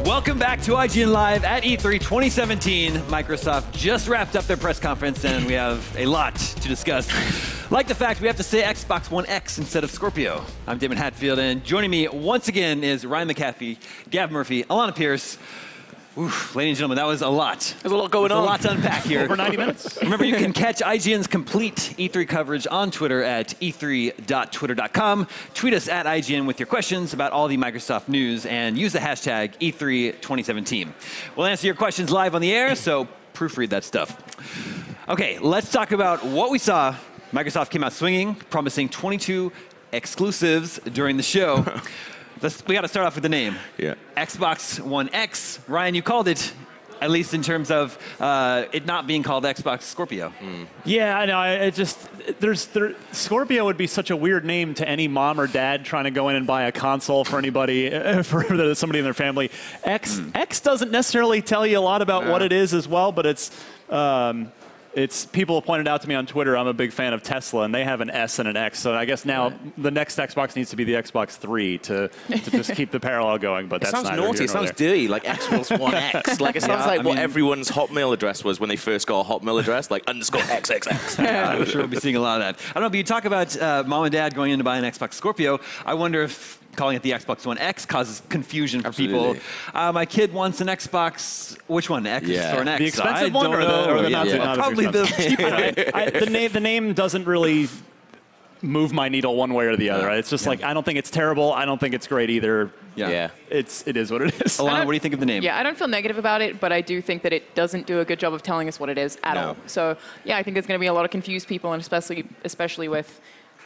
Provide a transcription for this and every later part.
Welcome back to IGN Live at E3 2017. Microsoft just wrapped up their press conference, and we have a lot to discuss. Like the fact we have to say Xbox One X instead of Scorpio. I'm Damon Hatfield, and joining me once again is Ryan McAfee, Gav Murphy, Alana Pierce. Oof, ladies and gentlemen, that was a lot. There's a lot going on. A lot to unpack here. Over 90 minutes. Remember, you can catch IGN's complete E3 coverage on Twitter at e3.twitter.com. Tweet us at IGN with your questions about all the Microsoft news and use the hashtag E3 2017. We'll answer your questions live on the air, so proofread that stuff. Okay, let's talk about what we saw. Microsoft came out swinging, promising 22 exclusives during the show. We got to start off with the name. Yeah. Xbox One X. Ryan, you called it, at least in terms of it not being called Xbox Scorpio. Yeah, I know. It just Scorpio would be such a weird name to any mom or dad trying to go in and buy a console for anybody, for somebody in their family. X doesn't necessarily tell you a lot about what it is as well, but it's people have pointed out to me on Twitter, I'm a big fan of Tesla, and they have an S and an X. So I guess now the next Xbox needs to be the Xbox 3 to just keep the parallel going. But it that's sounds not naughty. It sounds dirty, like Xbox One X. Like it sounds like what everyone's Hotmail address was when they first got a Hotmail address, like _XXX. Yeah, I'm sure we'll be seeing a lot of that. I don't know, but you talk about mom and dad going in to buy an Xbox Scorpio. I wonder if calling it the Xbox One X causes confusion for people. My kid wants an Xbox. Which one, X or an X? The expensive one or the not probably the cheaper. The name doesn't really move my needle one way or the other. Right? It's just like, I don't think it's terrible. I don't think it's great either. Yeah. It is what it is. Alana, what do you think of the name? Yeah, I don't feel negative about it, but I do think that it doesn't do a good job of telling us what it is at all. So yeah, I think there's going to be a lot of confused people, and especially with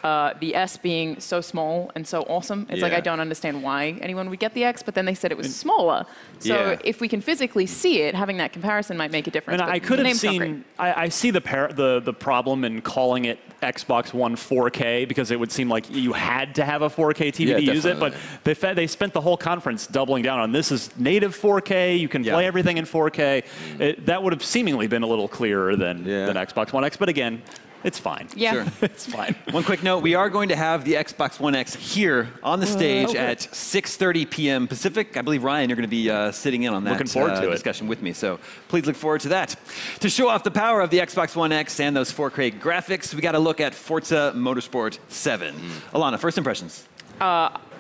the S being so small and so awesome. It's like I don't understand why anyone would get the X, but then they said it was smaller. So if we can physically see it, having that comparison might make a difference. And I could have seen, I see the problem in calling it Xbox One 4K, because it would seem like you had to have a 4K TV to use it, but they spent the whole conference doubling down on this is native 4K, you can play everything in 4K. That would have seemingly been a little clearer than Xbox One X, but again, it's fine. Yeah. Sure. It's fine. One quick note, we are going to have the Xbox One X here on the stage at 6:30 p.m. Pacific. I believe, Ryan, you're going to be sitting in on that discussion with me, so please look forward to that. To show off the power of the Xbox One X and those 4K graphics, we got to look at Forza Motorsport 7. Alana, first impressions.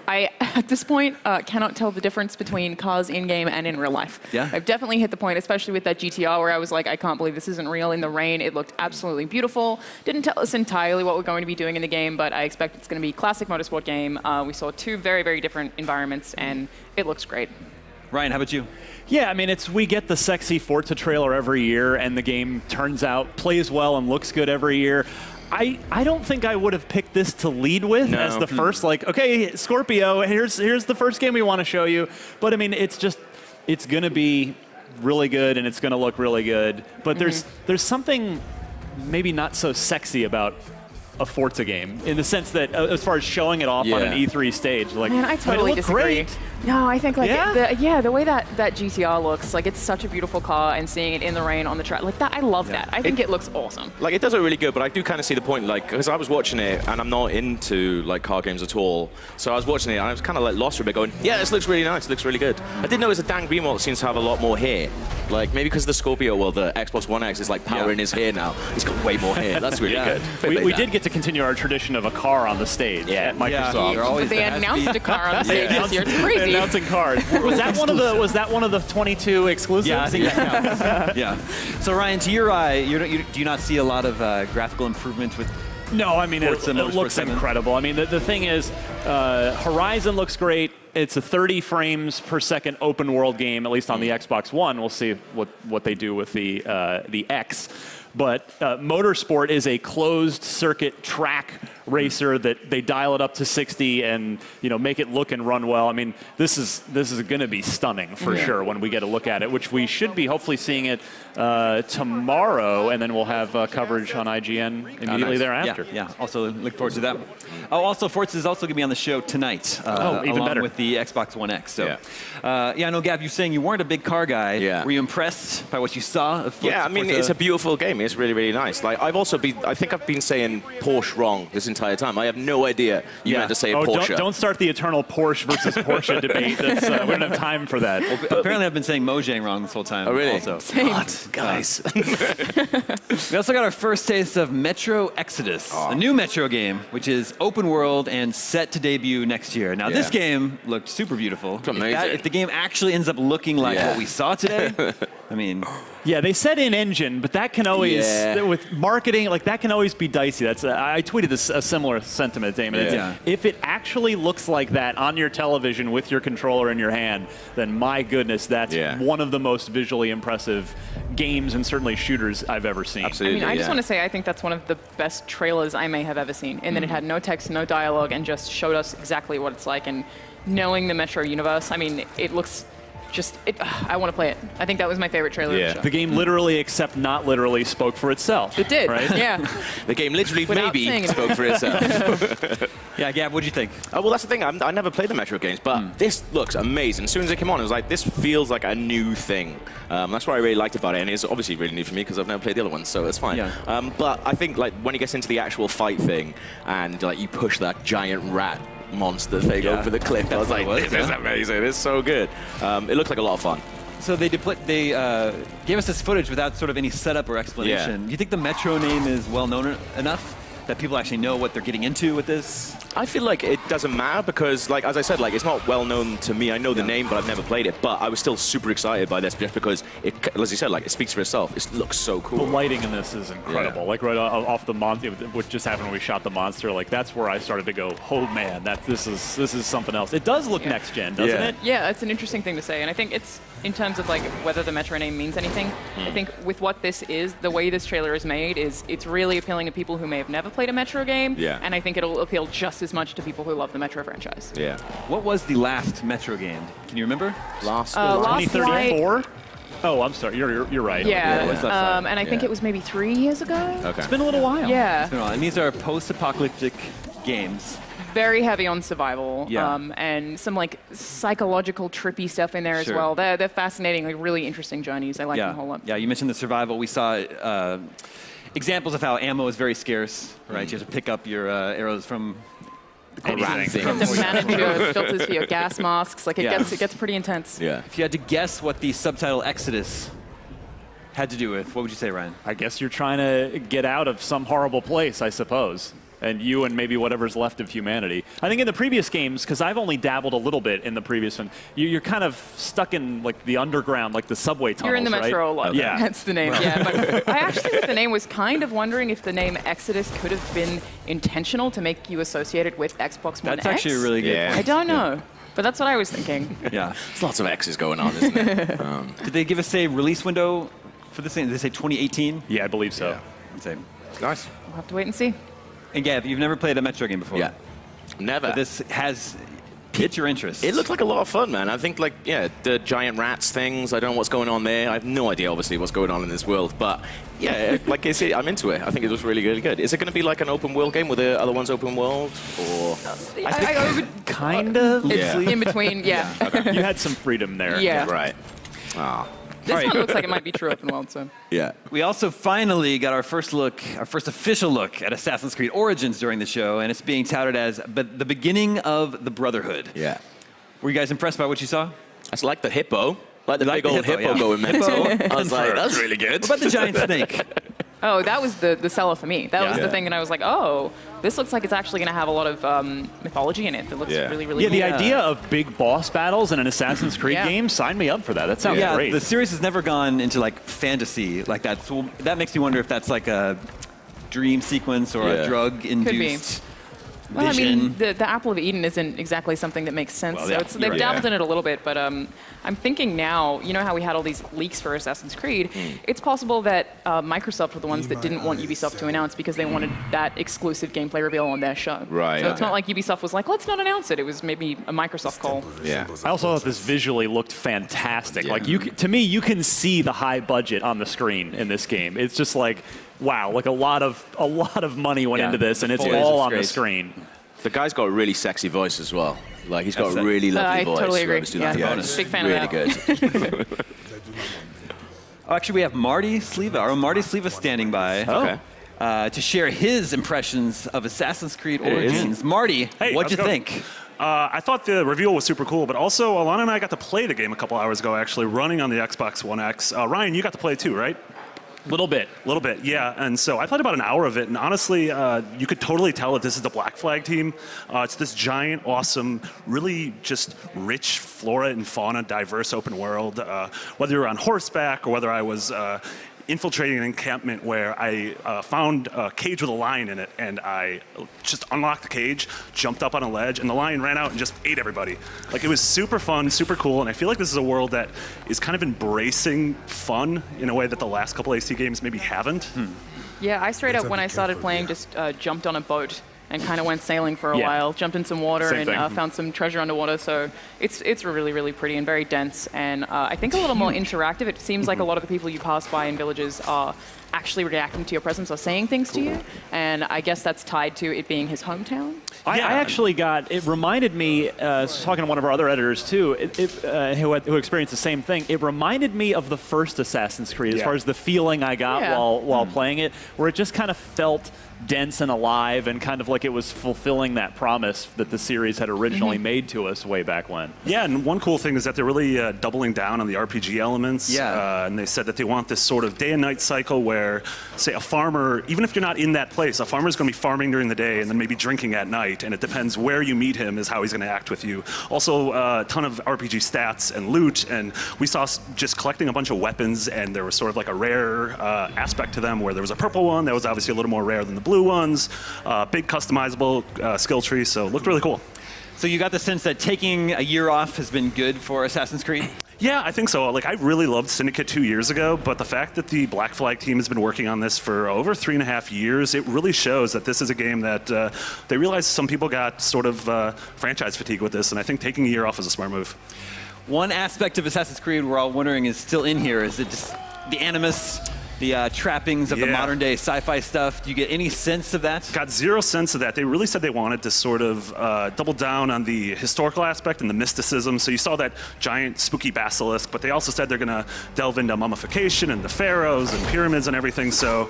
I, at this point, cannot tell the difference between cars in-game and in real life. Yeah. I've definitely hit the point, especially with that GTR, where I was like, I can't believe this isn't real. In the rain, it looked absolutely beautiful. Didn't tell us entirely what we're going to be doing in the game, but I expect it's going to be a classic motorsport game. We saw two very, very different environments, and it looks great. Ryan, how about you? Yeah, I mean, we get the sexy Forza trailer every year, and the game turns out, plays well, and looks good every year. I don't think I would have picked this to lead with as the first, like, okay, Scorpio, here's the first game we want to show you. But I mean, it's going to be really good, and it's going to look really good. But there's something maybe not so sexy about a Forza game, in the sense that as far as showing it off on an E3 stage, like, man, I totally disagree. Great. No, I think like the way that GTR looks, like, it's such a beautiful car, and seeing it in the rain on the track, like that, I love that. I think it looks awesome. Like, it does look really good, but I do kind of see the point, like, because I was watching it, and I'm not into, like, car games at all. So I was watching it, and I was kind of, like, lost for a bit, going, yeah, this looks really nice, it looks really good. I didn't notice that Dan Greenwald seems to have a lot more hair. Like, maybe because the Scorpio, well, the Xbox One X is, like, powering his hair now. He's got way more hair. That's really good. We did get to continue our tradition of a car on the stage at Microsoft. They announced a car on the stage this year. It's crazy. Announcing cars. Was that one of the 22 exclusives? Yeah, I think that counts. So Ryan, to your eye, do you not see a lot of graphical improvement with? No, I mean, it looks incredible. I mean, the thing is, Horizon looks great. It's a 30 frames per second open world game, at least on the Xbox One. We'll see what they do with the X. But Motorsport is a closed circuit track racer that they dial it up to 60 and make it look and run well. I mean, this is going to be stunning for sure when we get a look at it, which we should be hopefully seeing it tomorrow, and then we'll have coverage on IGN immediately thereafter. Yeah. Also look forward to that. Oh, also Forza is also going to be on the show tonight. Even along better with the Xbox One X. So, I know, Gav, you're saying you weren't a big car guy. Yeah. Were you impressed by what you saw of Forza? Yeah, I mean, it's a beautiful game. It's really, really nice. Like, I think I've been saying Porsche wrong this entire entire time. I have no idea you meant to say Porsche. Don't start the eternal Porsche versus Porsche debate. That's, we don't have time for that. Well, apparently, I've been saying Mojang wrong this whole time. Oh, really? Also. God, guys. We also got our first taste of Metro Exodus, a new Metro game, which is open world and set to debut next year. Now, this game looked super beautiful. It's amazing. If the game actually ends up looking like what we saw today, I mean... Yeah, they said in-engine, but that can always, with marketing, like that can always be dicey. That's I tweeted this, a similar sentiment, Damon. If it actually looks like that on your television with your controller in your hand, then my goodness, that's one of the most visually impressive games and certainly shooters I've ever seen. Absolutely. I mean, I just want to say I think that's one of the best trailers I may have ever seen. And then it had no text, no dialogue, and just showed us exactly what it's like. And knowing the Metro universe, I mean, it looks... I want to play it. I think that was my favorite trailer of the show. The game literally, except not literally, spoke for itself. It did, right? yeah. The game literally maybe spoke for itself. Yeah, Gab, what'd you think? Well, that's the thing. I never played the Metro games, but this looks amazing. As soon as it came on, it was like, this feels like a new thing. That's what I really liked about it, and it's obviously really new for me because I've never played the other ones, so it's fine. Yeah. But I think like when it gets into the actual fight thing, and like you push that giant rat monster thing over the cliff, I was like, this is amazing. It's so good. It looks like a lot of fun. So they gave us this footage without sort of any setup or explanation. Do you think the Metro name is well known enough that people actually know what they're getting into with this? I feel like it doesn't matter because, like, as I said, like, it's not well known to me. I know the name, but I've never played it. But I was still super excited by this just because it, as you said, like, it speaks for itself. It looks so cool. The lighting in this is incredible. Like right off the monster, what just happened when we shot the monster. Like that's where I started to go, oh man, this is something else. It does look next gen, doesn't it? Yeah, it's an interesting thing to say, and I think it's in terms of like whether the Metro name means anything. I think with what this is, the way this trailer is made is it's really appealing to people who may have never played a Metro game. And I think it'll appeal just as much to people who love the Metro franchise. What was the last Metro game? Can you remember? Last 2034? Oh, I'm sorry. You're right. Yeah. And I think it was maybe 3 years ago. Okay. It's been a little while. Yeah. It's been a while. And these are post-apocalyptic games. Very heavy on survival, and some like psychological trippy stuff in there as well. They're fascinating, like really interesting journeys. I like them a whole lot. Yeah, you mentioned the survival. We saw examples of how ammo is very scarce, right? You have to pick up your arrows from anything. You have to manage your filters for your gas masks. Like it gets pretty intense. Yeah. If you had to guess what the subtitle Exodus had to do with, what would you say, Ryan? I guess you're trying to get out of some horrible place, I suppose. And you and maybe whatever's left of humanity. I think in the previous games, because I've only dabbled a little bit in the previous one, you're kind of stuck in like the underground, like the subway tunnels, You're in the Metro a lot. Yeah. That's the name. Yeah. But I actually, with the name, was kind of wondering if the name Exodus could have been intentional to make you associated with Xbox One X. That's actually a really good point. I don't know. But that's what I was thinking. Yeah. There's lots of X's going on, isn't it? Did they give us a release window for this thing? Did they say 2018? Yeah, I believe so. Nice. We'll have to wait and see. And Gav, you've never played a Metro game before. Yeah. Never. But this has piqued your interest. It looked like a lot of fun, man. I think, like, the giant rats things, I don't know what's going on there. I have no idea, obviously, what's going on in this world. But, yeah, like I say, I'm into it. I think it looks really, really good. Is it going to be like an open world game with the other ones open world? Or I would kind of. It's in between, Okay. You had some freedom there. Yeah. Right. This one looks like it might be true open world, so. Yeah. We also finally got our first official look at Assassin's Creed Origins during the show, and it's being touted as the beginning of the Brotherhood. Yeah. Were you guys impressed by what you saw? It's like the hippo. Like the big old hippo going mental. I was like, that's really good. What about the giant snake? Oh, that was the seller for me. That was the thing that I was like, oh, this looks like it's actually going to have a lot of mythology in it. That looks really, really cool. The idea of big boss battles in an Assassin's Creed game, sign me up for that. That sounds great. The series has never gone into like fantasy like that. So that makes me wonder if that's like a dream sequence or a drug-induced Well, I vision. mean, the Apple of Eden isn't exactly something that makes sense. Well, so they've dabbled in it a little bit, but I'm thinking now, you know how we had all these leaks for Assassin's Creed? It's possible that Microsoft were the ones that didn't want Ubisoft to announce because they wanted that exclusive gameplay reveal on their show. Right. So it's not like Ubisoft was like, let's not announce it. It was maybe a Microsoft call. Yeah. I also thought this visually looked fantastic. Like to me, you can see the high budget on the screen in this game. It's just like, wow, like a lot of money went into this, and it's all on the screen. The guy's got a really sexy voice as well. Like, he's got a really lovely voice. I totally agree. Big fan of that. Really good. Actually, we have Marty Sleva. Our Marty Sleva standing by. Okay. to share his impressions of Assassin's Creed Origins. Marty, Hey, what'd you think? I thought the reveal was super cool, but also Alana and I got to play the game a couple hours ago, actually, running on the Xbox One X. Ryan, you got to play it too, right? Little bit, yeah. And so I played about an hour of it, and honestly, you could totally tell that this is the Black Flag team. It's this giant, awesome, really just rich flora and fauna, diverse open world. Whether you're on horseback or whether I was infiltrating an encampment where I found a cage with a lion in it, and I just unlocked the cage, jumped up on a ledge, and the lion ran out and just ate everybody. Like, it was super fun, super cool, and I feel like this is a world that is kind of embracing fun in a way that the last couple AC games maybe haven't. Yeah, I straight up, when I started playing, just jumped on a boat and kind of went sailing for a while, jumped in some water and found some treasure underwater. So it's really, really pretty and very dense. And I think a little more interactive. It seems like a lot of the people you pass by in villages are actually reacting to your presence or saying things to you. And I guess that's tied to it being his hometown. I actually it reminded me, talking to one of our other editors too, who experienced the same thing, it reminded me of the first Assassin's Creed as far as the feeling I got while playing it, where it just kind of felt dense and alive and kind of like it was fulfilling that promise that the series had originally made to us way back when. Yeah, and one cool thing is that they're really doubling down on the RPG elements. And they said that they want this sort of day and night cycle where, say, a farmer, even if you're not in that place, a farmer's going to be farming during the day and then maybe drinking at night, and it depends where you meet him is how he's going to act with you. Also, a ton of RPG stats and loot, and we saw just collecting a bunch of weapons, and there was sort of like a rare aspect to them where there was a purple one that was obviously a little more rare than the blue ones, big customizable skill tree, so it looked really cool. So you got the sense that taking a year off has been good for Assassin's Creed? Yeah, I think so. Like, I really loved Syndicate 2 years ago, but the fact that the Black Flag team has been working on this for over 3.5 years, it really shows that this is a game that they realized some people got sort of franchise fatigue with this, and I think taking a year off is a smart move. One aspect of Assassin's Creed we're all wondering is still in here. Is it just the animus, the trappings of the modern day sci-fi stuff? Do you get any sense of that? Got zero sense of that. They really said they wanted to sort of double down on the historical aspect and the mysticism. So you saw that giant spooky basilisk, but they also said they're going to delve into mummification and the pharaohs and pyramids and everything. So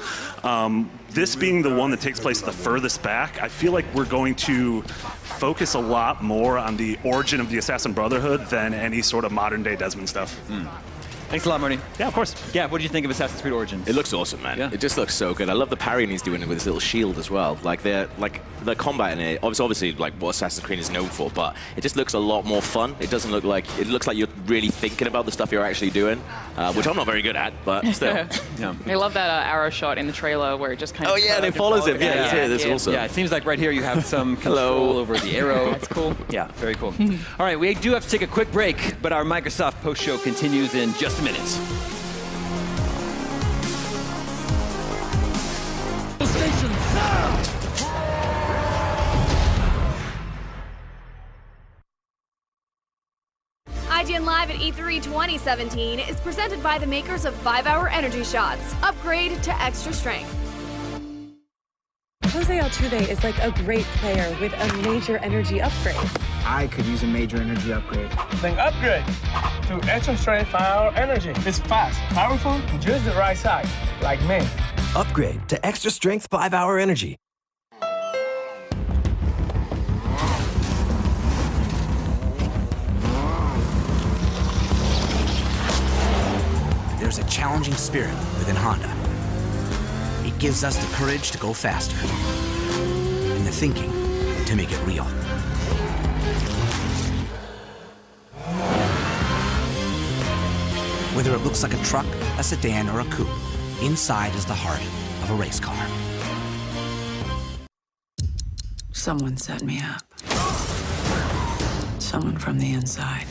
this being the one that takes place the furthest back, I feel like we're going to focus a lot more on the origin of the Assassin Brotherhood than any sort of modern day Desmond stuff. Thanks a lot, Marty. Yeah, of course. Yeah, what did you think of Assassin's Creed Origins? It looks awesome, man. Yeah. It just looks so good. I love the parrying he's doing with his little shield as well. Like the combat in it, obviously like what Assassin's Creed is known for, but it just looks a lot more fun. It doesn't look like, it looks like you're really thinking about the stuff you're actually doing, which I'm not very good at, but still. I love that arrow shot in the trailer where it just kind of and it follows him. That's awesome. Yeah, it seems like right here you have some control over the arrow. That's cool. Yeah, very cool. All right, we do have to take a quick break, but our Microsoft post-show continues in just a minute. IGN Live at E3 2017 is presented by the makers of 5-Hour Energy Shots. Upgrade to extra strength. Jose Altuve is like a great player with a major energy upgrade. I could use a major energy upgrade. Then upgrade to extra strength 5-Hour Energy. It's fast, powerful, just the right size, like me. Upgrade to extra strength 5-Hour Energy. There's a challenging spirit within Honda. It gives us the courage to go faster and the thinking to make it real. Whether it looks like a truck, a sedan, or a coupe, inside is the heart of a race car. Someone set me up. Someone from the inside.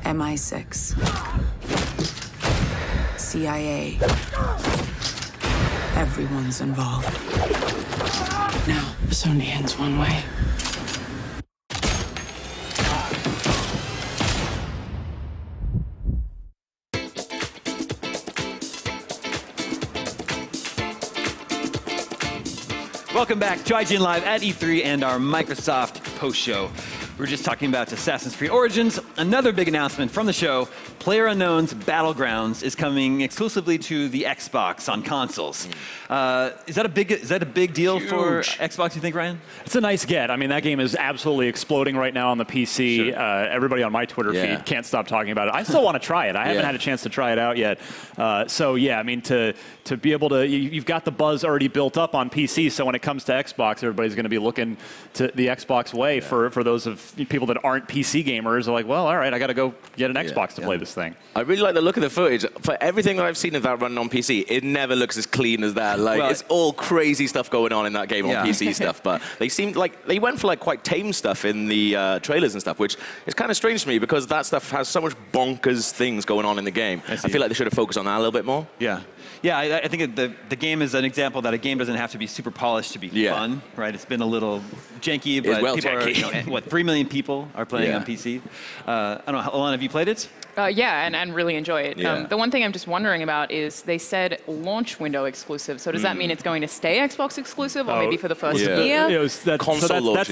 MI6, CIA, everyone's involved. Now, this only ends one way. Welcome back to IGN Live at E3 and our Microsoft post-show. We were just talking about Assassin's Creed Origins. Another big announcement from the show, PlayerUnknown's Battlegrounds is coming exclusively to the Xbox on consoles. Is that a big deal for Xbox, you think, Ryan? It's a nice get. I mean, that game is absolutely exploding right now on the PC. Sure. Everybody on my Twitter feed can't stop talking about it. I still want to try it. I haven't had a chance to try it out yet. So yeah, I mean, to be able to, you've got the buzz already built up on PC, so when it comes to Xbox, everybody's going to be looking to the Xbox way for those of people that aren't PC gamers. Are like, well, all right, I got to go get an Xbox to play this thing. I really like the look of the footage. For everything that I've seen of that running on PC, it never looks as clean as that. Like, it's all crazy stuff going on in that game on PC stuff, but they seemed like they went for like quite tame stuff in the trailers and stuff, which is kind of strange to me because that stuff has so much bonkers things going on in the game. I feel like they should have focused on that a little bit more. Yeah. Yeah, I think the game is an example that a game doesn't have to be super polished to be fun, right? It's been a little janky, but people are, what, 3 million people are playing on PC. I don't know, Alana, have you played it? Yeah, and really enjoy it. Yeah. The one thing I'm just wondering about is they said launch window exclusive. So does that mean it's going to stay Xbox exclusive, or maybe for the first year? That's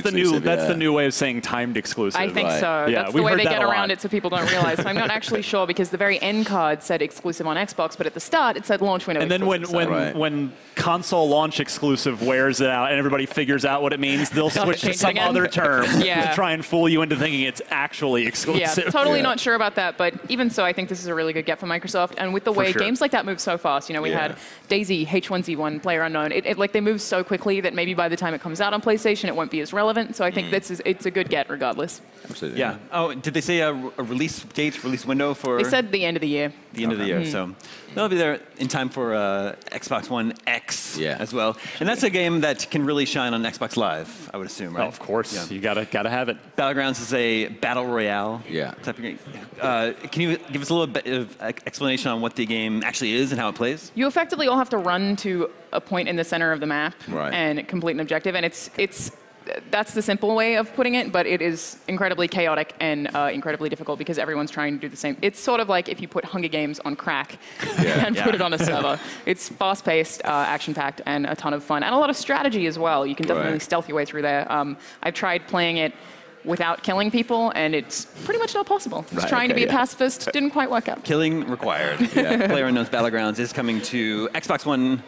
the new way of saying timed exclusive. I think so. Yeah, that's the way they get around it so people don't realize. So I'm not actually sure because the very end card said exclusive on Xbox, but at the start it said launch window exclusive. And then when console launch exclusive wears it out and everybody figures out what it means, they'll switch to some other term to try and fool you into thinking it's actually exclusive. Yeah, totally not sure about that, but even so, I think this is a really good get for Microsoft. And with the way games like that move so fast, you know, we had DayZ, H1Z1, PlayerUnknown. Like they move so quickly that maybe by the time it comes out on PlayStation, it won't be as relevant. So I think it's a good get regardless. Absolutely. Yeah. Oh, did they say a release date, release window for? They said the end of the year. The end of the year. So they'll be there in time for Xbox One X as well. And that's a game that can really shine on Xbox Live, I would assume, right? Oh, of course. You gotta have it. Battlegrounds is a battle royale type of game. Can you give us a little bit of explanation on what the game actually is and how it plays? You effectively all have to run to a point in the center of the map and complete an objective. And that's the simple way of putting it, but it is incredibly chaotic and incredibly difficult because everyone's trying to do the same. It's sort of like if you put Hunger Games on crack and put it on a server. It's fast-paced, action-packed, and a ton of fun. And a lot of strategy as well. You can definitely stealth your way through there. I've tried playing it without killing people, and it's pretty much not possible. Just trying to be a pacifist didn't quite work out. Killing required. PlayerUnknown's Battlegrounds is coming to Xbox One.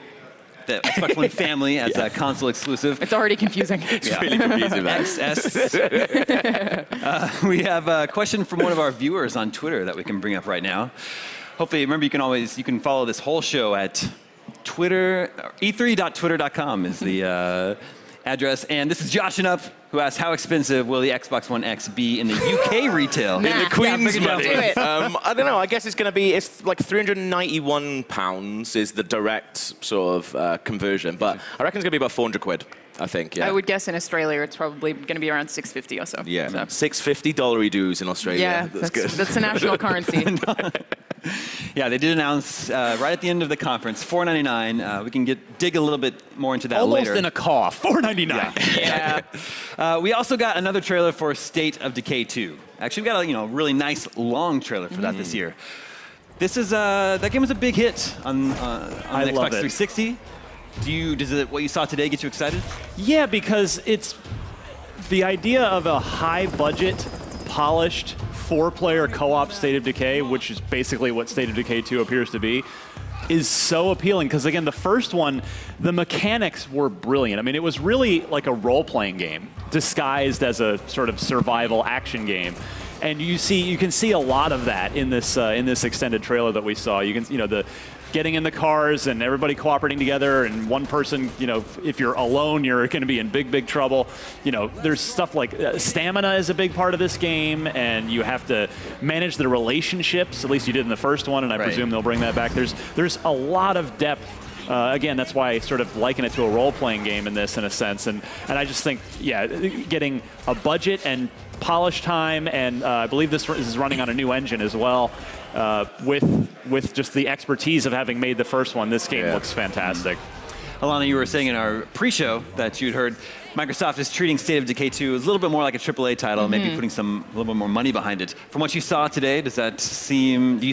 The Xbox One family as a console exclusive. It's already confusing. It's really confusing, man. We have a question from one of our viewers on Twitter that we can bring up right now. Hopefully, remember, you can follow this whole show at Twitter. E3.twitter.com is the address. And this is Josh and Up, who asks, how expensive will the Xbox One X be in the UK retail? In the Queen's money. I don't know. I guess it's going to be, it's like £391 is the direct sort of conversion. But I reckon it's going to be about 400 quid. I think, I would guess in Australia it's probably going to be around $650 or so. Yeah, so. $650 dues in Australia. Yeah, that's good. That's the national currency. Yeah, they did announce right at the end of the conference, $499. We can dig a little bit more into that Almost later. in a cough, $499. Yeah. We also got another trailer for State of Decay 2. Actually, we got a really nice long trailer for that this year. This is that game was a big hit on the Xbox 360. Does what you saw today get you excited? Yeah, because it's the idea of a high-budget, polished, 4-player co-op State of Decay, which is basically what State of Decay 2 appears to be, is so appealing. Because again, the first one, the mechanics were brilliant. I mean, it was really like a role-playing game disguised as a sort of survival action game. And you can see a lot of that in this extended trailer that we saw. You can, the getting in the cars and everybody cooperating together, and one person, if you're alone, you're going to be in big trouble. There's stuff like stamina is a big part of this game, and you have to manage the relationships. At least you did in the first one, and I presume they'll bring that back. There's a lot of depth. Again, that's why I sort of liken it to a role-playing game in a sense. And I just think, getting a budget and polish time, and I believe this is running on a new engine as well. With just the expertise of having made the first one, this game looks fantastic. Alana, you were saying in our pre-show that you'd heard Microsoft is treating State of Decay 2 as a little bit more like a AAA title, maybe putting a little bit more money behind it. From what you saw today, do you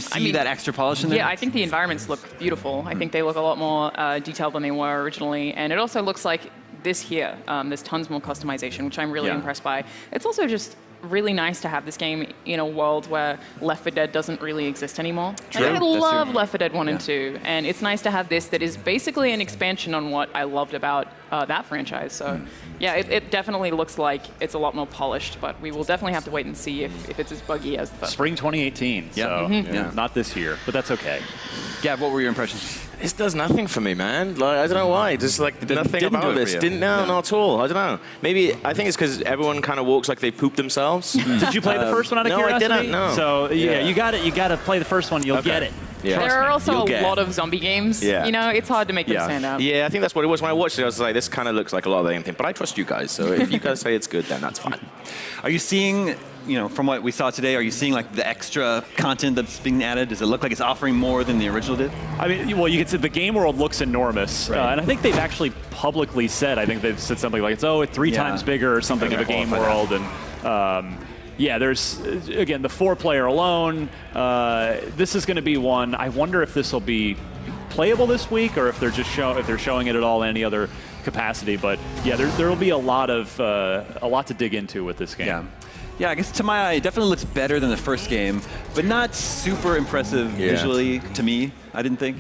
see that extra polish in there? Yeah, I think the environments look beautiful. I think they look a lot more detailed than they were originally. And it also looks like this here, there's tons more customization, which I'm really impressed by. It's also just really nice to have this game in a world where Left 4 Dead doesn't really exist anymore. True. Like, I That's love true. Left 4 Dead 1 and 2, and it's nice to have this that is basically an expansion on what I loved about that franchise. So, yeah, it definitely looks like it's a lot more polished, but we will definitely have to wait and see if it's as buggy as the first. Spring 2018, so not this year, but that's okay. Gab, what were your impressions? This does nothing for me, man. Like, I don't know why. Just like nothing didn't do about it for this. you. No, not at all. I don't know. Maybe I think it's because everyone kind of walks like they pooped themselves. Did you play the first one out of no, curiosity? I didn't. No. So you got it. You got to play the first one. You'll get it. Yeah. There are also You'll a get lot it. of zombie games. Yeah. You know, it's hard to make them stand out. Yeah, I think that's what it was. When I watched it, I was like, this kind of looks like a lot of the same thing. But I trust you guys, so if you guys say it's good, then that's fine. Are you seeing, from what we saw today, are you seeing like the extra content that's being added? Does it look like it's offering more than the original did? I mean, well, you can see the game world looks enormous, and I think they've actually publicly said, I think they've said something like it's 3 times bigger or something of a game world, and yeah, there's again the 4-player alone. This is going to be one. I wonder if this will be playable this week, or if they're just showing it at all in any other capacity. But yeah, there will be a lot to dig into with this game. Yeah. Yeah, I guess to my eye, it definitely looks better than the first game, but not super impressive visually to me, I didn't think.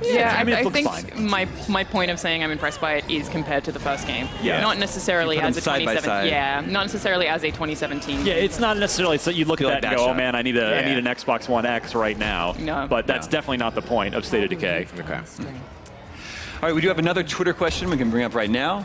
Yeah, I mean, it looks think fine. my point of saying I'm impressed by it is compared to the first game. Yeah. Not necessarily You put as them a side by 2017. side. Yeah, not necessarily as a 2017. Yeah, it's not necessarily so you look at Feel that like and go, that oh shot. man, I need an Xbox One X right now. No. But that's definitely not the point of State of Decay. Okay. All right, we do have another Twitter question we can bring up right now.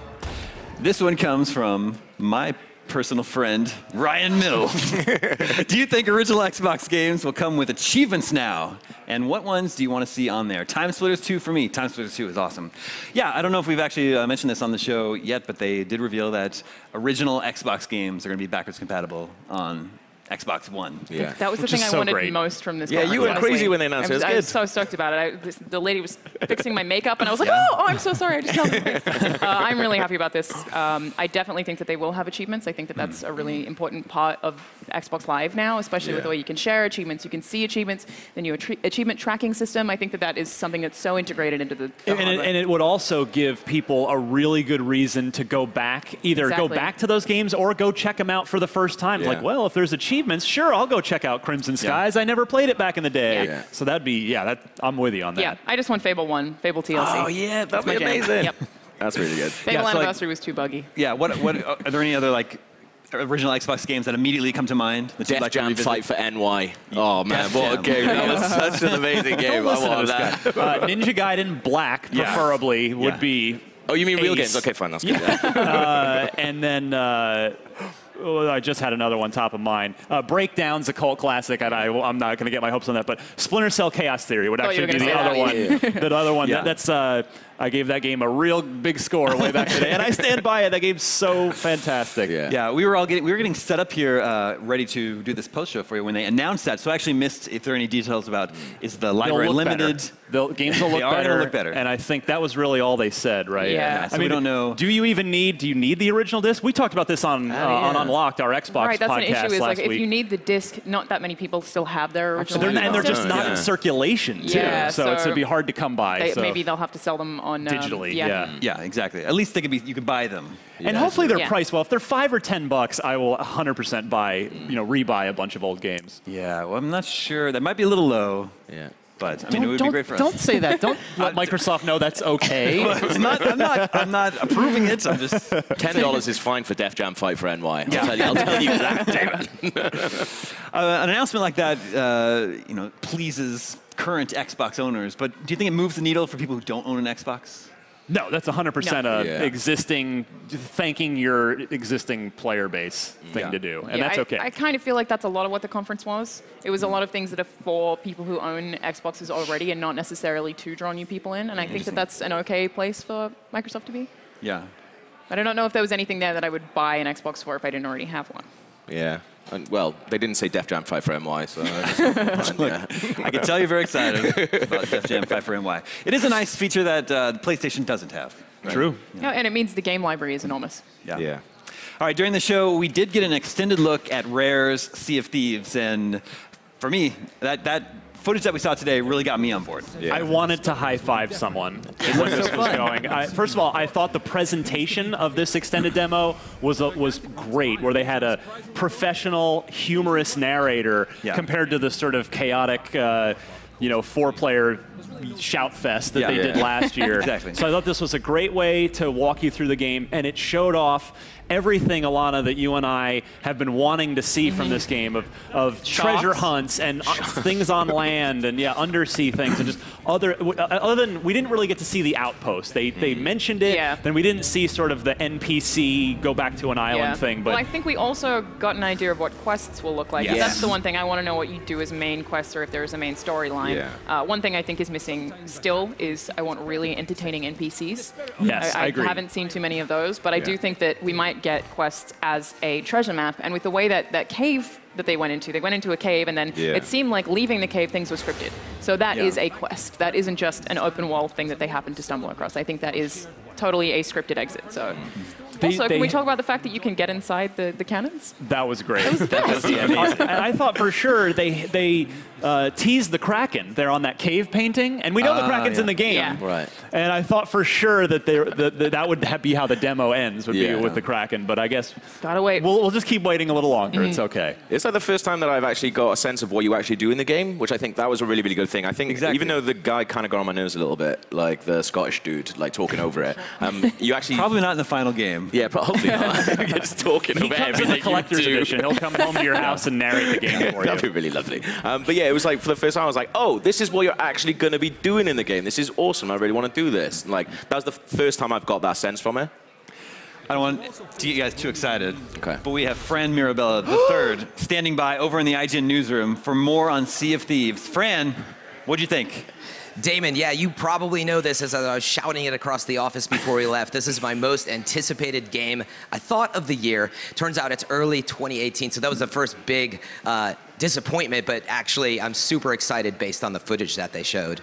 This one comes from my personal friend, Ryan Mills. Do you think original Xbox games will come with achievements now? And what ones do you want to see on there? Time Splitters 2 for me. Time Splitters 2 is awesome. Yeah, I don't know if we've actually mentioned this on the show yet, but they did reveal that original Xbox games are going to be backwards compatible on Xbox One. Yeah. That was the Which thing is I so wanted great. most from this Yeah, conference, you went honestly. crazy when they announced it. It was I was good. so stoked about it. The lady was fixing my makeup, and I was like, oh, I'm so sorry. I just held my face. I'm really happy about this. I definitely think that they will have achievements. I think that that's a really important part of Xbox Live now, especially with the way you can share achievements, you can see achievements, the new achievement tracking system. I think that that is something that's so integrated into the hardware. And it would also give people a really good reason to go back, either go back to those games or go check them out for the first time. Yeah. Like, well, if there's achievements, sure, I'll go check out Crimson Skies. I never played it back in the day. Yeah. So that'd be, I'm with you on that. Yeah, I just want Fable 1, Fable TLC. Oh yeah, that'd That's be my jam. amazing. Yep. That's really good. Fable so, like- Anniversary was too buggy. Yeah, what are there any other like original Xbox games that immediately come to mind? That you'd Def like to Jam revisit? Fight for NY. Oh man, Def what a Jam. game! That was such an amazing game. I Listen to want this that. guy. Ninja Gaiden Black, preferably, would be. Oh, you mean real Ace. games? Okay, fine, that's good. And then I just had another one top of mind. Breakdown's a cult classic, and I'm not going to get my hopes on that. But Splinter Cell Chaos Theory would Oh, you actually were be gonna the say other that, one. The other one. Yeah. That's I gave that game a real big score way back today, and I stand by it. That game's so fantastic. Yeah, we were getting set up here, ready to do this post show for you when they announced that. So I actually missed if there are any details about is the They'll library look limited. better. The games will look They are better. gonna look better. And I think that was really all they said, right? Yeah. So we don't know. Do you need the original disc? We talked about this on Unlocked, our Xbox Right, that's an podcast issue. Is last like if week. you need the disc, not that many people still have their original. And they're just Xbox. not in circulation, too. Yeah, so it's going to be hard to come by. so. Maybe they'll have to sell them on Digitally, yeah. Yeah, exactly. At least you could buy them. And hopefully they're Yeah. priced well. If they're $5 or $10, I will 100% buy, rebuy a bunch of old games. Yeah, well, I'm not sure. That might be a little low. Yeah. But I mean, it would be great for us. Don't say that. Don't let Microsoft know that's okay. I'm not approving it. I'm just $10 is fine for Def Jam Fight for NY. I'll tell you that. Damn it. an announcement like that, pleases current Xbox owners. But do you think it moves the needle for people who don't own an Xbox? No, that's 100% existing, thanking your existing player base thing to do. And that's okay. I kind of feel like that's a lot of what the conference was. It was a lot of things that are for people who own Xboxes already and not necessarily to draw new people in. And I think that that's an okay place for Microsoft to be. Yeah. But I don't know if there was anything there that I would buy an Xbox for if I didn't already have one. Yeah. And, well, they didn't say Def Jam Fight for NY, so fine, I can tell you're very excited about Def Jam 5 for NY. It is a nice feature that PlayStation doesn't have. Right? True. Yeah, and it means the game library is enormous. Yeah. All right, during the show, we did get an extended look at Rare's Sea of Thieves, and for me, that footage that we saw today really got me on board. Yeah. I wanted to high-five someone when this was going. First of all, I thought the presentation of this extended demo was great, where they had a professional, humorous narrator compared to the sort of chaotic, four-player shout fest that they did last year. Exactly. So I thought this was a great way to walk you through the game, and it showed off everything, Alana, that you and I have been wanting to see from this game of treasure hunts and things on land and undersea things and just other than we didn't really get to see the outpost. They mentioned it, then we didn't see sort of the NPC go back to an island thing. But well, I think we also got an idea of what quests will look like. Yes. That's the one thing I want to know what you do as main quests or if there is a main storyline. One thing I think is missing still is I want really entertaining NPCs. Yes, I agree. Haven't seen too many of those, but I do think that we might get quests as a treasure map, and with the way that cave that they went into a cave, and then it seemed like leaving the cave things were scripted. So that is a quest. That isn't just an open world thing that they happen to stumble across. I think that is totally a scripted exit. So also, can we talk about the fact that you can get inside the cannons? That was great. That was amazing. And I thought for sure they teased the Kraken there on that cave painting, and we know the Kraken's in the game. Right. And I thought for sure that that would be how the demo ends, would be with the Kraken. But I guess gotta wait. We'll just keep waiting a little longer. It's okay. It's like the first time that I've actually got a sense of what you actually do in the game, which I think that was a really, really good thing. I think even though the guy kind of got on my nerves a little bit, like the Scottish dude, like talking over it, you actually probably not in the final game. Yeah, probably not. Just talking over everything. In the collector's edition. He'll come home to your house and narrate the game for you. That'd be really lovely. But yeah, it was like for the first time I was like, oh, this is what you're actually going to be doing in the game. This is awesome. I really want to do this. And like that was the first time I've got that sense from it. I don't want to get you guys too excited, but we have Fran Mirabella III standing by over in the IGN newsroom for more on Sea of Thieves. Fran, what'd you think? Damon, yeah, you probably know this as I was shouting it across the office before we left. This is my most anticipated game, I thought, of the year. Turns out it's early 2018, so that was the first big disappointment, but actually I'm super excited based on the footage that they showed.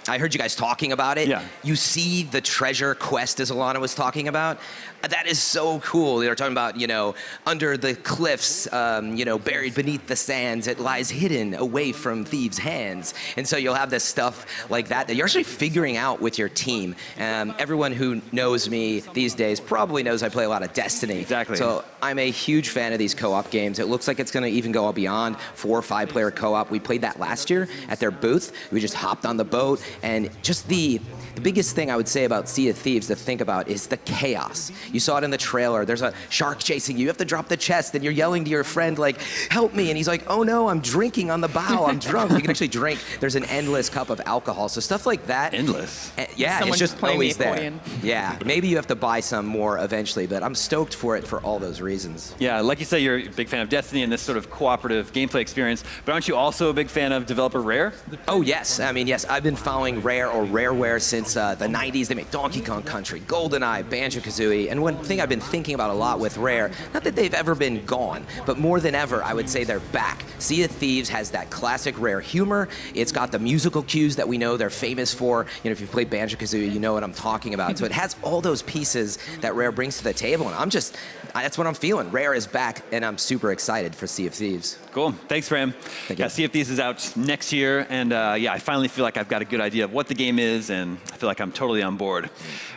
I heard you guys talking about it. Yeah. You see the treasure quest, as Alana was talking about. That is so cool. They're talking about, under the cliffs, buried beneath the sands, it lies hidden away from thieves' hands. And so you'll have this stuff like that you're actually figuring out with your team. Everyone who knows me these days probably knows I play a lot of Destiny. Exactly. So I'm a huge fan of these co-op games. It looks like it's going to even go beyond 4 or 5 player co-op. We played that last year at their booth. We just hopped on the boat, and just the biggest thing I would say about Sea of Thieves to think about is the chaos. You saw it in the trailer. There's a shark chasing you. You have to drop the chest, and you're yelling to your friend, like, help me. And he's like, oh, no, I'm drinking on the bow. I'm drunk. You can actually drink. There's an endless cup of alcohol. So stuff like that. Endless? Yeah, Someone it's just always the there. Yeah, maybe you have to buy some more eventually, but I'm stoked for it for all those reasons. Yeah, like you say, you're a big fan of Destiny and this sort of cooperative gameplay experience, but aren't you also a big fan of developer Rare? Oh, yes. I mean, yes, I've been following Rare or Rareware since the 90s. They made Donkey Kong Country, GoldenEye, Banjo-Kazooie, and one thing I've been thinking about a lot with Rare, not that they've ever been gone, but more than ever, I would say they're back. Sea of Thieves has that classic Rare humor. It's got the musical cues that we know they're famous for. If you've played Banjo-Kazooie, you know what I'm talking about. So it has all those pieces that Rare brings to the table, and that's what I'm feeling. Rare is back, and I'm super excited for Sea of Thieves. Cool. Thanks, Ram. Yeah, Sea of Thieves is out next year, and I finally feel like I've got a good idea of what the game is, and I feel like I'm totally on board.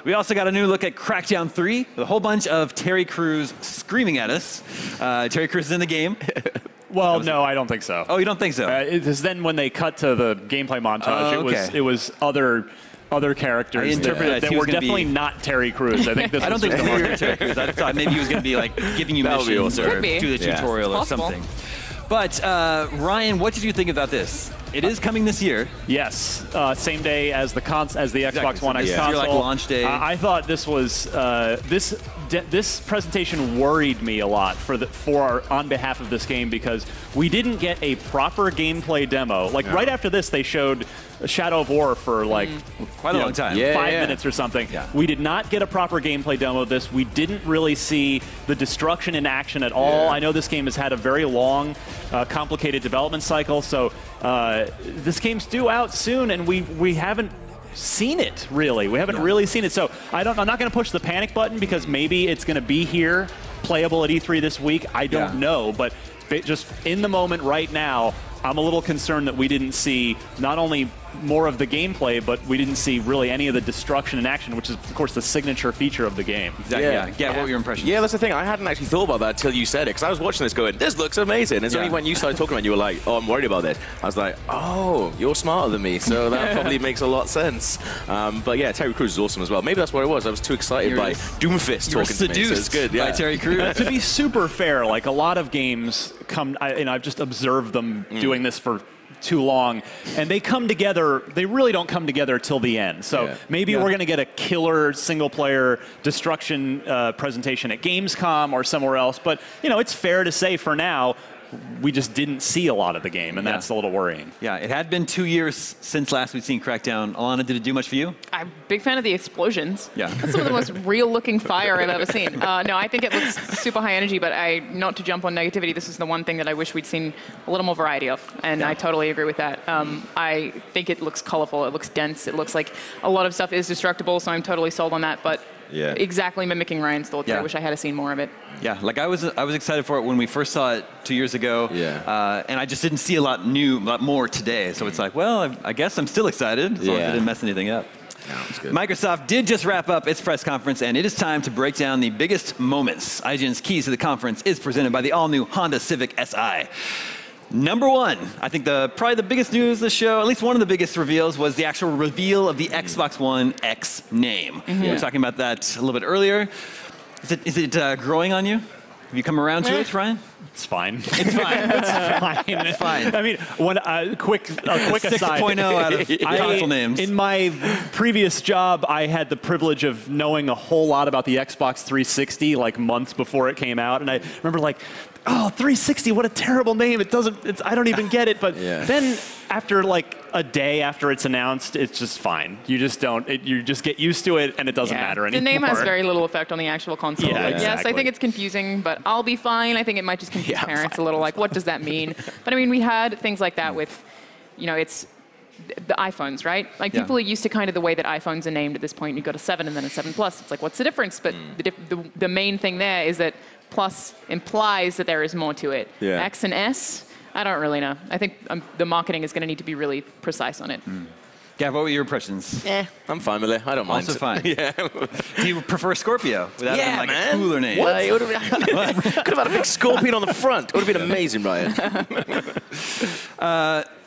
We also got a new look at Crackdown 3 with a whole bunch of Terry Crews screaming at us. Terry Crews is in the game. Well, no, I don't think so. Oh, you don't think so? Because then when they cut to the gameplay montage, it was other characters that were definitely not Terry Crews. I think this I don't think we were Terry Crews. I thought maybe he was going to be like giving you missions or do the tutorial or something. But Ryan, what did you think about this? It is coming this year. Yes, same day as the Xbox One X console. Like launch day. I thought this was this presentation worried me a lot on behalf of this game because we didn't get a proper gameplay demo. Like right after this, they showed Shadow of War for like quite a long time, 5 minutes or something. Yeah. We did not get a proper gameplay demo of this. We didn't really see the destruction in action at all. Yeah. I know this game has had a very long, complicated development cycle, so this game's due out soon, and we haven't seen it really. We haven't really seen it. So I'm not going to push the panic button because maybe it's going to be here, playable at E3 this week. I don't know, but just in the moment right now, I'm a little concerned that we didn't see not only more of the gameplay, but we didn't see really any of the destruction in action, which is, of course, the signature feature of the game. Exactly. Yeah. What were your impressions? Yeah, that's the thing. I hadn't actually thought about that until you said it, because I was watching this going, this looks amazing. It's only when you started talking about it, you were like, oh, I'm worried about this. I was like, oh, you're smarter than me, so that probably makes a lot of sense. But yeah, Terry Crews is awesome as well. Maybe that's what it was. I was too excited by Doomfist talking to me. So it's good. By Terry Crews. To be super fair, like a lot of games and I've just observed them doing this for too long, and they come together. They really don't come together till the end. So maybe we're going to get a killer single-player destruction presentation at Gamescom or somewhere else. But it's fair to say for now, we just didn't see a lot of the game, and that's a little worrying. Yeah, it had been 2 years since last we'd seen Crackdown. Alana, did it do much for you? I'm a big fan of the explosions. Yeah. That's some of the most real-looking fire I've ever seen. No, I think it looks super high energy, but not to jump on negativity, this is the one thing that I wish we'd seen a little more variety of, and I totally agree with that. I think it looks colorful, it looks dense, it looks like a lot of stuff is destructible, so I'm totally sold on that, but exactly mimicking Ryan's thoughts. I wish I had seen more of it. Yeah, like I was excited for it when we first saw it 2 years ago, and I just didn't see a lot more today. So it's like, well, I guess I'm still excited, as long as I didn't mess anything up. Good. Microsoft did just wrap up its press conference, and it is time to break down the biggest moments. IGN's Keys to the Conference is presented by the all-new Honda Civic Si. Number one, I think probably the biggest news of the show, at least one of the biggest reveals, was the actual reveal of the Xbox One X name. We were talking about that a little bit earlier. Is it growing on you? Have you come around to it, Ryan? It's fine. It's fine. It's fine. It's fine. I mean, a quick aside. 6.0 out of console names. In my previous job, I had the privilege of knowing a whole lot about the Xbox 360, like months before it came out, and I remember like, oh, 360, what a terrible name. I don't even get it. But then after like a day after it's announced, it's just fine. You just you just get used to it, and it doesn't matter anymore. The name has very little effect on the actual console. Yeah, exactly. Yes, I think it's confusing, but I'll be fine. I think it might just confuse parents a little, like, what does that mean? But I mean, we had things like that with, it's the iPhones, right? Like people are used to kind of the way that iPhones are named at this point. You've got a 7 and then a 7 Plus. It's like, what's the difference? But the main thing there is that Plus implies that there is more to it. X and S, I don't really know. I think the marketing is going to need to be really precise on it. Gav, what were your impressions? I'm fine with it. I don't mind. Also fine. Do you prefer Scorpio without having like a cooler name? What? Could have had a big scorpion on the front. It would have been amazing, Ryan.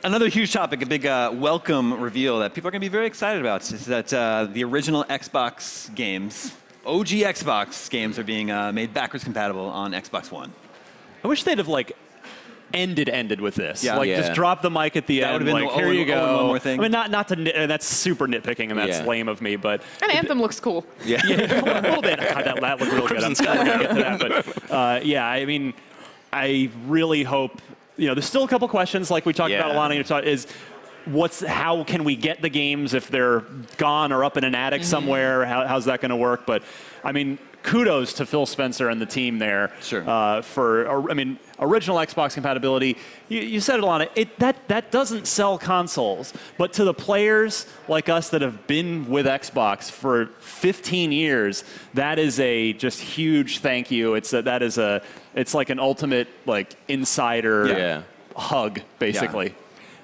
Another huge topic, a big welcome reveal that people are going to be very excited about is that the original Xbox games, OG Xbox games, are being made backwards compatible on Xbox One. I wish they'd have like ended with this. Just drop the mic at the end. Like, here you go. One more thing. I mean, not to. That's super nitpicking, and that's lame of me. But and Anthem looks cool. A little bit. God, that looked real good. I'm sorry to get to that, but I mean, I really hope. There's still a couple questions, like we talked about, Alana. Is how can we get the games if they're gone or up in an attic somewhere? How's that going to work? But I mean, kudos to Phil Spencer and the team there for original Xbox compatibility. You said it, Alana. That doesn't sell consoles, but to the players like us that have been with Xbox for 15 years, that is a just huge thank you. It's like an ultimate like insider hug, basically.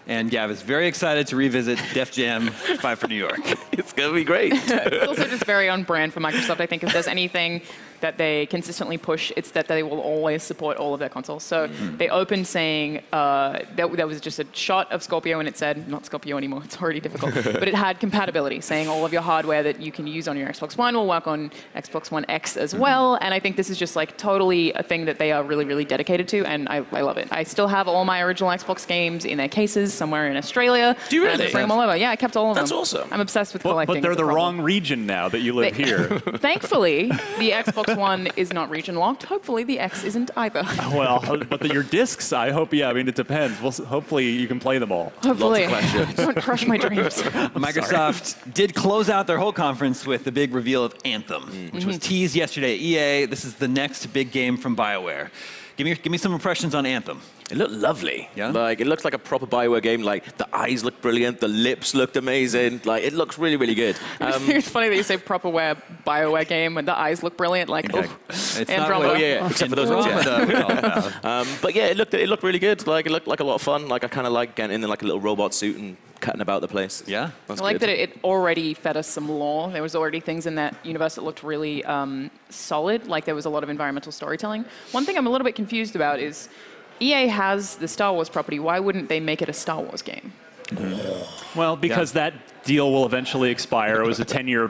And Gav is very excited to revisit Def Jam 5 for New York. It's going to be great. It's also just very on brand for Microsoft. I think if there's anything that they consistently push, it's that they will always support all of their consoles. So they opened saying that was just a shot of Scorpio, and it said, not Scorpio anymore, it's already difficult, but it had compatibility, saying all of your hardware that you can use on your Xbox One will work on Xbox One X as well. And I think this is just like totally a thing that they are really, really dedicated to, and I love it. I still have all my original Xbox games in their cases somewhere in Australia. Do you really? Bring them all over. Yeah, I kept all of them. That's awesome. I'm obsessed with collecting. But they're the wrong region now that you live here. Thankfully, the Xbox One is not region locked. Hopefully, the X isn't either. Well, but your discs, I hope. Yeah, I mean, it depends. Hopefully, you can play them all. Hopefully, don't crush my dreams. Microsoft did close out their whole conference with the big reveal of Anthem, which was teased yesterday at EA. This is the next big game from BioWare. Give me some impressions on Anthem. It looked lovely. Yeah? Like, it looks like a proper BioWare game. Like, the eyes look brilliant. The lips looked amazing. Like, it looks really, really good. It's funny that you say proper BioWare game when the eyes look brilliant. Like, It's Andromeda. Oh yeah, except for those ones. Yeah. But yeah, it looked really good. Like it looked like a lot of fun. Like I kind of like getting in like a little robot suit and cutting about the place. Yeah, I like that it already fed us some lore. There was already things in that universe that looked really solid. Like there was a lot of environmental storytelling. One thing I'm a little bit confused about is EA has the Star Wars property. Why wouldn't they make it a Star Wars game? Well, because that deal will eventually expire. It was a 10-year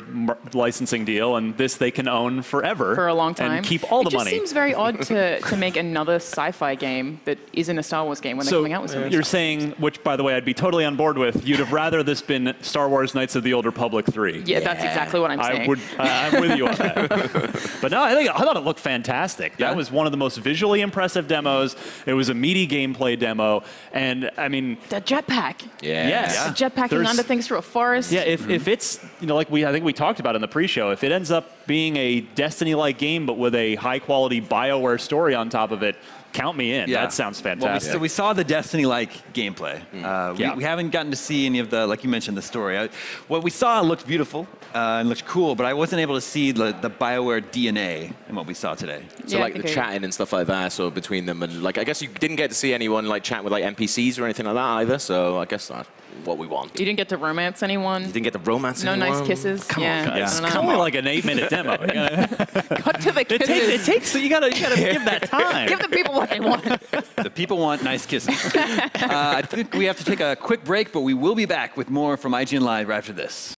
licensing deal, and this they can own forever. For a long time. And keep all the money. It just seems very odd to make another sci-fi game that isn't a Star Wars game when they're coming out with something. You're saying, which, by the way, I'd be totally on board with, you'd have rather this been Star Wars Knights of the Old Republic 3. Yeah, that's exactly what I'm saying. I'm with you on that. But no, I thought it looked fantastic. That was one of the most visually impressive demos. It was a meaty gameplay demo. And, I mean... The jetpack. Yes. The jetpacking under things through a forest. Yeah, if it's, like I think we talked about in the pre-show, if it ends up being a Destiny-like game but with a high-quality BioWare story on top of it, count me in. That sounds fantastic. Well, we saw the Destiny-like gameplay. We haven't gotten to see any of the, like you mentioned, the story. What we saw looked beautiful and looked cool, but I wasn't able to see the BioWare DNA in what we saw today. So like the chatting and stuff like that, so between them, and like I guess you didn't get to see anyone like chatting with like NPCs or anything like that either. So I guess that's what we want. You didn't get to romance anyone. You didn't get to romance anyone. No nice kisses. Come on, guys. It's only like an 8-minute demo. Cut to the kisses. It takes. You gotta give that time. Give the people what they want. The people want nice kisses. I think we have to take a quick break, but we will be back with more from IGN Live right after this.